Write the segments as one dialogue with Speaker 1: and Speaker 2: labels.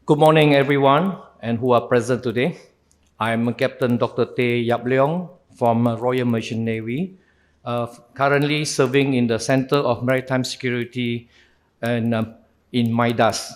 Speaker 1: Good morning, everyone, and who are present today. I'm Captain Dr. Tay Yap Leong from Royal Merchant Navy, currently serving in the Center of Maritime Security in MiDES,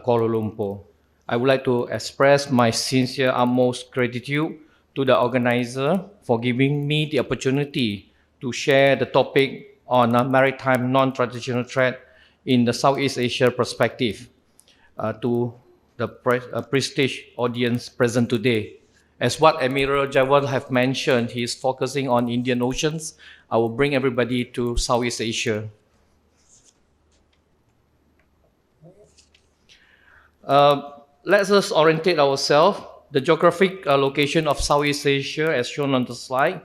Speaker 1: Kuala Lumpur. I would like to express my sincere utmost gratitude to the organizer for giving me the opportunity to share the topic on maritime non-traditional threat in the Southeast Asia perspective to the prestige audience present today. As what Admiral Jawad have mentioned, he is focusing on Indian Oceans. I will bring everybody to Southeast Asia. Let us orientate ourselves. The geographic location of Southeast Asia as shown on the slide.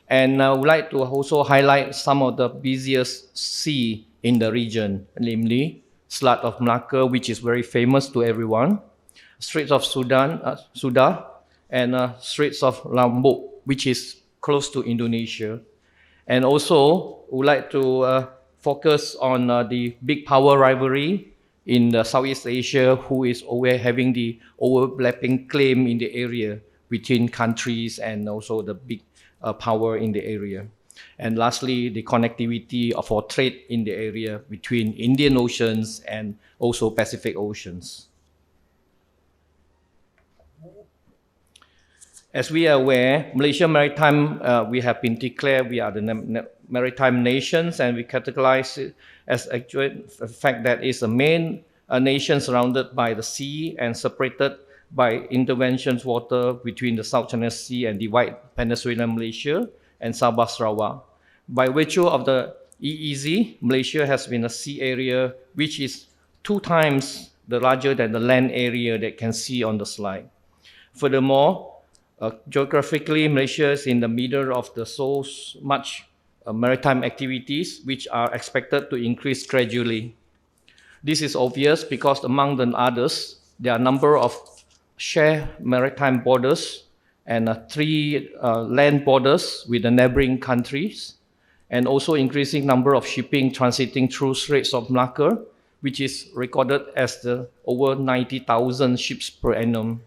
Speaker 1: And I would like to also highlight some of the busiest sea in the region, namely Strait of Malacca, which is very famous to everyone, Straits of Sudan, and Straits of Lombok, which is close to Indonesia. And also, we would like to focus on the big power rivalry in the Southeast Asia, who is always having the overlapping claim in the area between countries and also the big power in the area. And lastly, the connectivity of our trade in the area between Indian Oceans and also Pacific Oceans. As we are aware, Malaysia Maritime, we have been declared we are the maritime nations, and we categorize it as actually the fact that it's a main nation surrounded by the sea and separated by interventions water between the South China Sea and divide Peninsula Malaysia and Sabah Sarawak. By virtue of the EEZ, Malaysia has been a sea area which is 2 times larger than the land area that you can see on the slide. Furthermore, geographically, Malaysia is in the middle of the so much maritime activities which are expected to increase gradually. This is obvious because among the others, there are a number of shared maritime borders and 3 land borders with the neighboring countries, and also increasing number of shipping transiting through Straits of Malacca, which is recorded as over 90,000 ships per annum.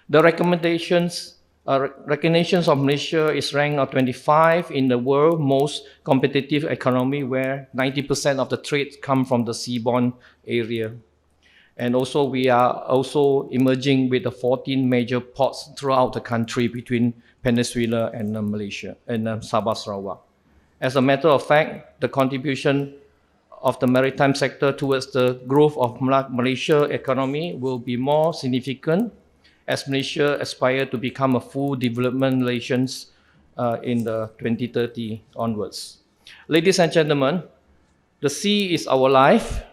Speaker 1: The recognitions of Malaysia is ranked 25 in the world most competitive economy, where 90% of the trade come from the seaborne area. And also we are also emerging with the 14 major ports throughout the country between Peninsula and Malaysia and Sabah Sarawak. As a matter of fact, the contribution of the maritime sector towards the growth of Malaysia economy will be more significant as Malaysia aspire to become a full development nations in the 2030 onwards. Ladies and gentlemen, the sea is our life.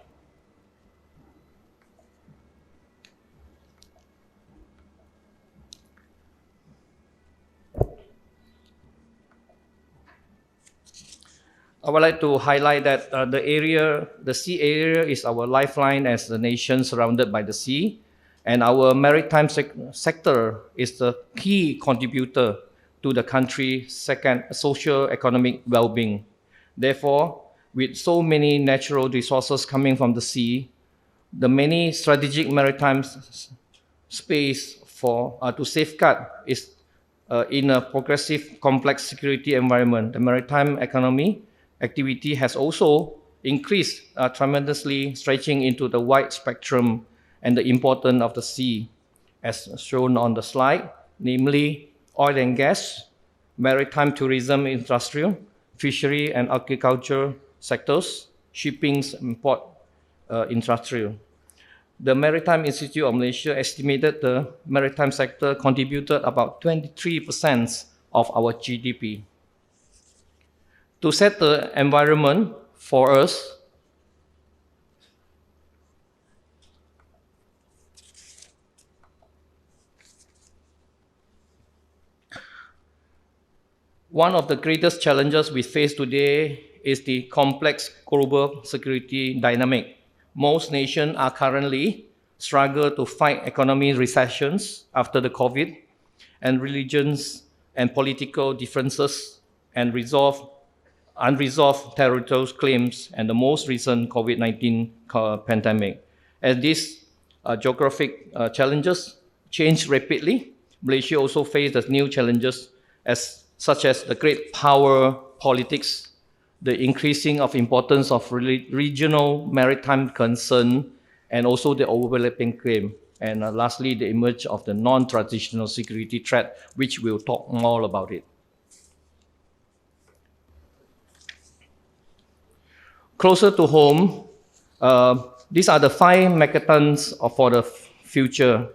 Speaker 1: I would like to highlight that the sea area is our lifeline as the nation surrounded by the sea, and our maritime sector is the key contributor to the country's socio-economic well-being. Therefore, with so many natural resources coming from the sea, the many strategic maritime space to safeguard is in a progressive, complex security environment. The maritime economy activity has also increased tremendously, stretching into the wide spectrum and the importance of the sea, as shown on the slide, namely oil and gas, maritime tourism industrial, fishery and agriculture sectors, shipping and port industrial. The Maritime Institute of Malaysia estimated the maritime sector contributed about 23% of our GDP. To set the environment for us, one of the greatest challenges we face today is the complex global security dynamic. Most nations are currently struggle to fight economic recessions after the COVID, and religions and political differences and unresolved territorial claims, and the most recent COVID-19 pandemic. As these geographic challenges change rapidly. Malaysia also faces new challenges such as the great power politics, the increasing of importance of regional maritime concern, and also the overlapping claim. And lastly, the emergence of the non-traditional security threat, which we'll talk more about it. Closer to home, these are the 5 megatrends for the future,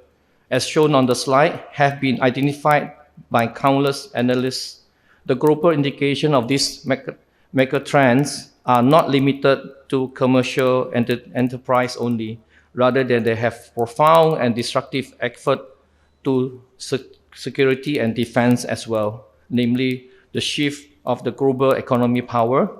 Speaker 1: as shown on the slide, have been identified by countless analysts. The global indication of these megatrends are not limited to commercial enterprise only. Rather than they have profound and destructive effect to security and defense as well, namely the shift of the global economy power,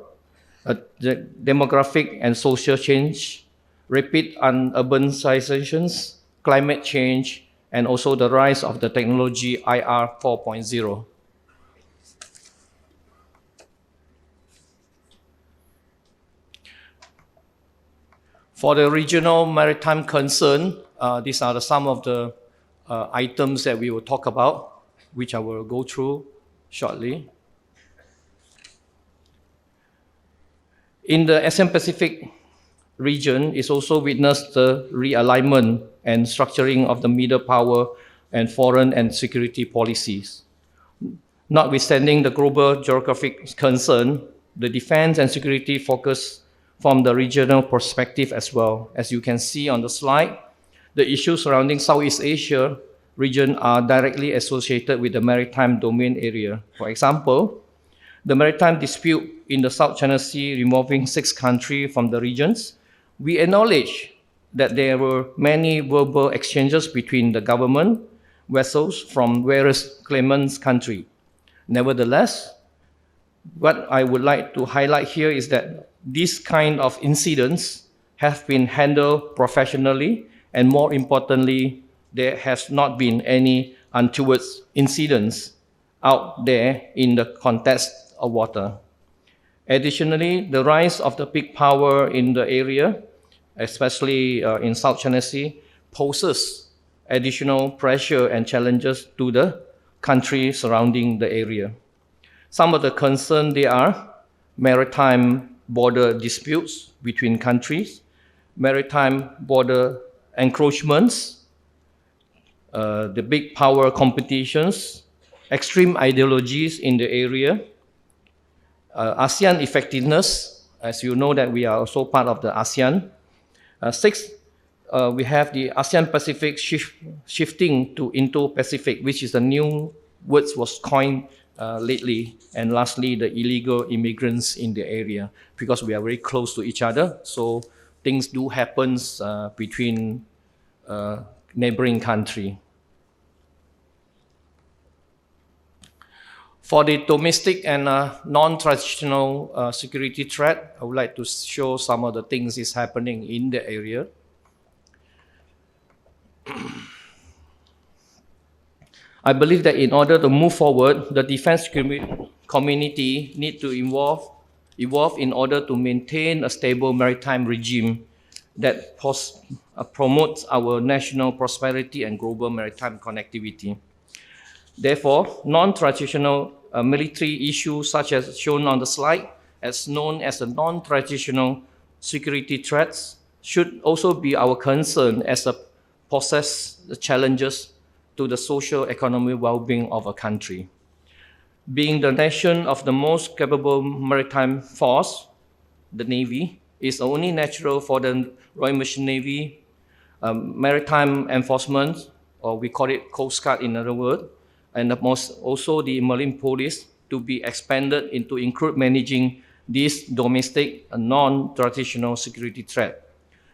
Speaker 1: the demographic and social change, rapid urbanizations, climate change, and also the rise of the technology IR 4.0. For the regional maritime concern, these are some of the items that we will talk about, which I will go through shortly. In the ASEAN Pacific region, is also witnessed the realignment and structuring of the middle power and foreign and security policies. Notwithstanding the global geographic concern, the defense and security focus from the regional perspective as well. As you can see on the slide, the issues surrounding Southeast Asia region are directly associated with the maritime domain area. For example, the maritime dispute in the South China Sea involving 6 countries from the regions, we acknowledge that there were many verbal exchanges between the government vessels from various claimants' countries. Nevertheless, what I would like to highlight here is that these kind of incidents have been handled professionally, and more importantly, there has not been any untoward incidents out there in the context of water. Additionally, the rise of the big power in the area, especially in South China Sea, poses additional pressure and challenges to the countries surrounding the area. Some of the concerns there are maritime border disputes between countries, maritime border encroachments, the big power competitions, extreme ideologies in the area, ASEAN effectiveness, as you know that we are also part of the ASEAN. 6, we have the ASEAN Pacific shifting to Indo-Pacific, which is a new word was coined lately. And lastly, the illegal immigrants in the area, because we are very close to each other. So things do happen between neighboring countries. For the domestic and non-traditional security threat, I would like to show some of the things is happening in the area. I believe that in order to move forward, the defense community need to evolve in order to maintain a stable maritime regime that promotes our national prosperity and global maritime connectivity. Therefore, non-traditional military issues such as shown on the slide, as known as the non-traditional security threats, should also be our concern as it poses the challenges to the social economic well-being of a country. Being the nation of the most capable maritime force, the Navy, is only natural for the Royal Malaysian Navy maritime enforcement, or we call it Coast Guard in other words, and also the Marine Police to be expanded into include managing this domestic and non-traditional security threat.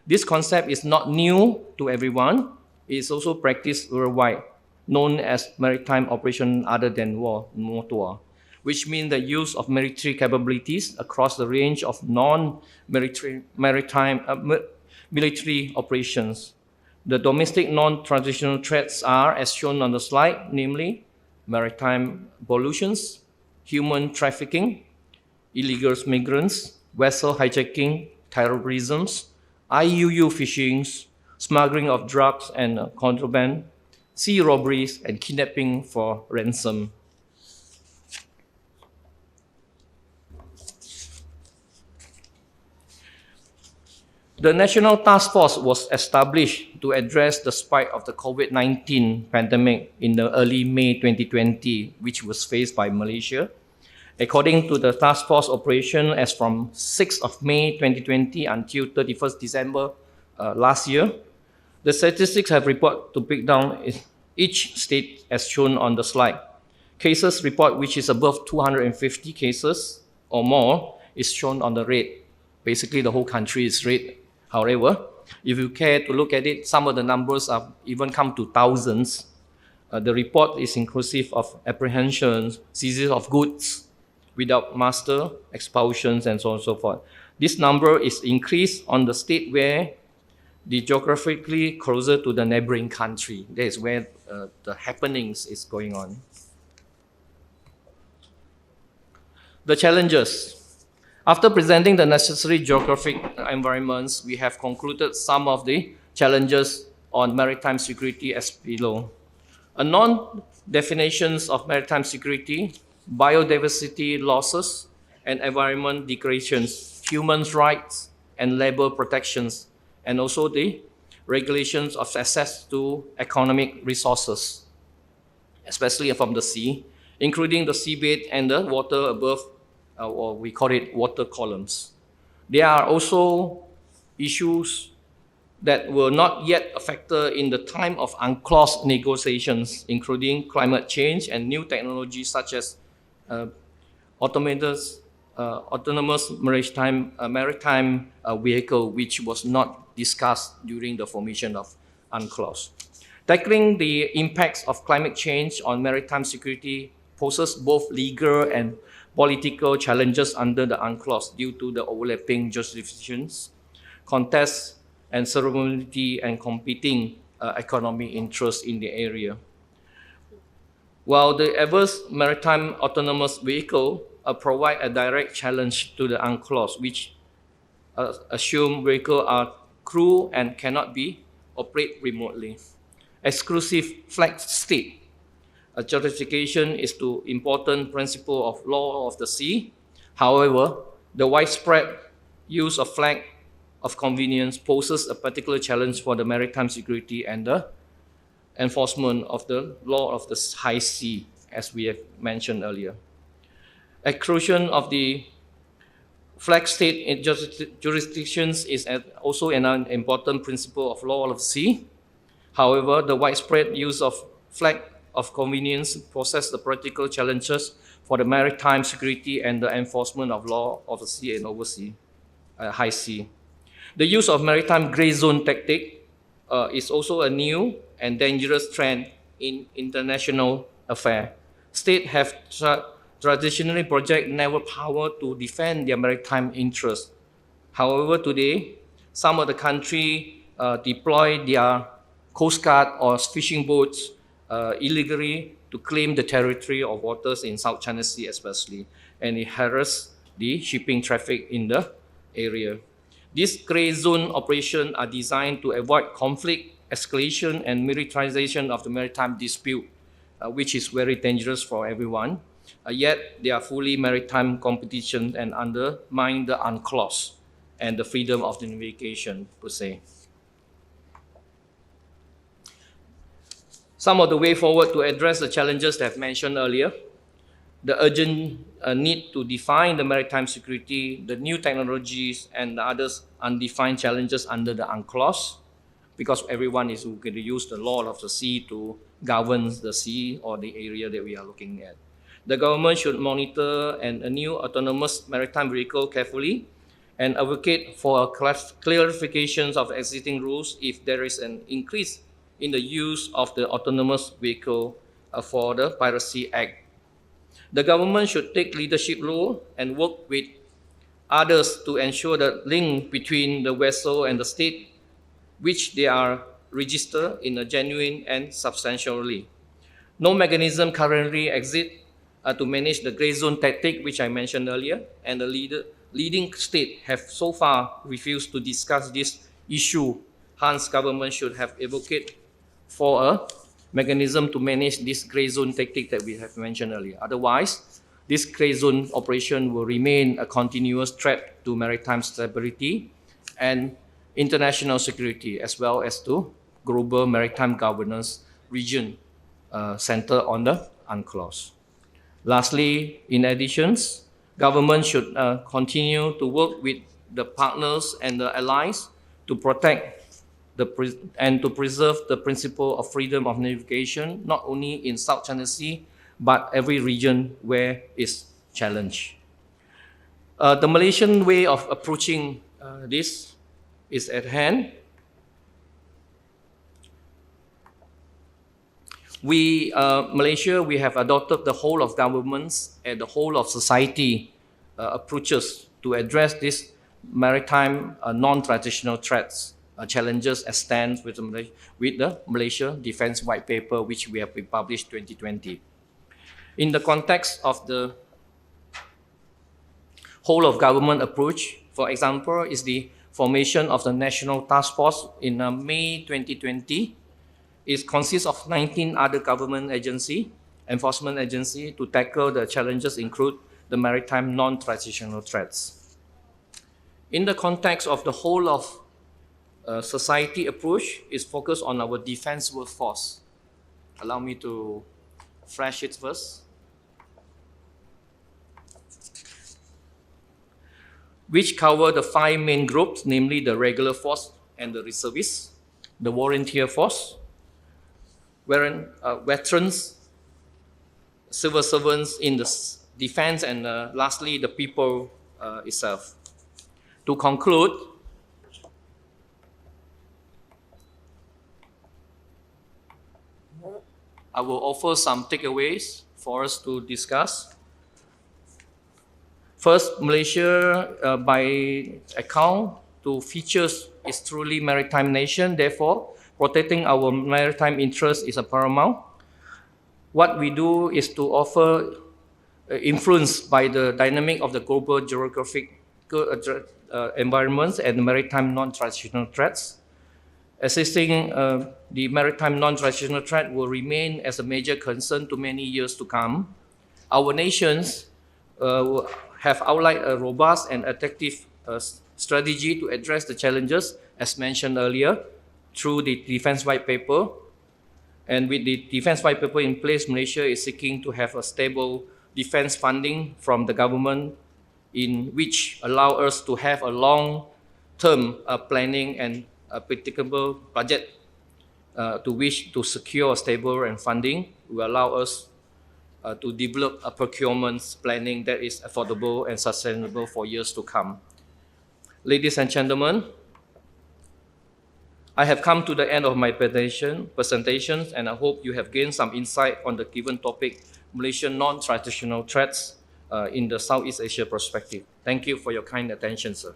Speaker 1: This concept is not new to everyone. It is also practiced worldwide, known as maritime operation other than war, MOTOR, which means the use of military capabilities across the range of non-military military operations. The domestic non-traditional threats are, as shown on the slide, namely maritime pollutions, human trafficking, illegal migrants, vessel hijacking, terrorism, IUU fishing, smuggling of drugs and contraband, sea robberies, and kidnapping for ransom. The National Task Force was established to address the spike of the COVID-19 pandemic in the early May 2020, which was faced by Malaysia. According to the task force operation as from 6th of May 2020 until 31st December last year, the statistics have reported to break down each state as shown on the slide. Cases report which is above 250 cases or more is shown on the red. Basically, the whole country is red. However, if you care to look at it, some of the numbers have even come to thousands. The report is inclusive of apprehensions, seizures of goods without master, expulsions, and so on and so forth. This number is increased on the state where the geographically closer to the neighboring country. That is where the happenings is going on. The challenges. After presenting the necessary geographic environments, we have concluded some of the challenges on maritime security as below. A non-definitions of maritime security, biodiversity losses, and environment degradations, human rights and labor protections, and also the regulations of access to economic resources, especially from the sea, including the seabed and the water above, or we call it water columns. There are also issues that were not yet a factor in the time of UNCLOS negotiations, including climate change and new technologies such as autonomous maritime vehicle, which was not discussed during the formation of UNCLOS. Tackling the impacts of climate change on maritime security poses both legal and political challenges under the UNCLOS due to the overlapping jurisdictions, contests, and sovereignty and competing economic interests in the area. While the adverse maritime autonomous vehicle provide a direct challenge to the UNCLOS, which assume vehicles are crewed and cannot be operated remotely. Exclusive flag state. A justification is to important principle of law of the sea. However, the widespread use of flag of convenience poses a particular challenge for the maritime security and the enforcement of the law of the high sea, as we have mentioned earlier. Exclusion of the flag state jurisdictions is also an important principle of law of the sea. However, the widespread use of flag of convenience poses the practical challenges for the maritime security and the enforcement of law of the sea and oversea, high sea. The use of maritime gray zone tactic is also a new and dangerous trend in international affairs. States have traditionally project naval power to defend their maritime interests. However, today, some of the countries deploy their coast guard or fishing boats illegally to claim the territory of waters in South China Sea especially, and it harasses the shipping traffic in the area. These gray zone operations are designed to avoid conflict, escalation, and militarization of the maritime dispute, which is very dangerous for everyone. Yet they are fully maritime competition and undermine the UNCLOS and the freedom of the navigation per se. Some of the way forward to address the challenges that I've mentioned earlier, the urgent need to define the maritime security, the new technologies, and the others undefined challenges under the UNCLOS, because everyone is going to use the law of the sea to govern the sea or the area that we are looking at. The government should monitor a new autonomous maritime vehicle carefully and advocate for clarifications of existing rules if there is an increase in the use of the autonomous vehicle for the Piracy Act. The government should take leadership role and work with others to ensure the link between the vessel and the state, which they are registered in a genuine and substantially. No mechanism currently exists to manage the gray zone tactic, which I mentioned earlier, and the leading state have so far refused to discuss this issue Hence, government should have advocate for a mechanism to manage this grey zone tactic that we have mentioned earlier. Otherwise, this grey zone operation will remain a continuous threat to maritime stability and international security, as well as to global maritime governance region centered on the UNCLOS. Lastly, in addition, government should continue to work with the partners and the allies to protect and to preserve the principle of freedom of navigation, not only in South China Sea, but every region where it's challenged. The Malaysian way of approaching this is at hand. Malaysia, we have adopted the whole of governments and the whole of society approaches to address these maritime non-traditional threats, challenges as stands with the Malaysia Defence White Paper, which we have published 2020. In the context of the whole of government approach, for example, is the formation of the National Task Force in May 2020. It consists of 19 other government agency, enforcement agency to tackle the challenges include the maritime non-traditional threats. In the context of the whole of society approach is focused on our defense workforce. Allow me to flash it first. Which cover the 5 main groups, namely the regular force and the reservists, the volunteer force, wherein veterans, civil servants in the defense, and lastly, the people itself. To conclude, I will offer some takeaways for us to discuss. First, Malaysia, by account to features, is truly maritime nation. Therefore, protecting our maritime interests is a paramount. What we do is to offer influence by the dynamic of the global geographic environments and maritime non-traditional threats. Assisting the maritime non-traditional threat will remain as a major concern to many years to come. Our nations have outlined a robust and effective strategy to address the challenges, as mentioned earlier, through the Defence White Paper. And with the Defence White Paper in place, Malaysia is seeking to have a stable defence funding from the government, in which allow us to have a long-term planning and a predictable budget to secure stable and funding will allow us to develop a procurement planning that is affordable and sustainable for years to come. Ladies and gentlemen, I have come to the end of my presentations, and I hope you have gained some insight on the given topic, Malaysian non-traditional threats in the Southeast Asia perspective. Thank you for your kind attention, sir.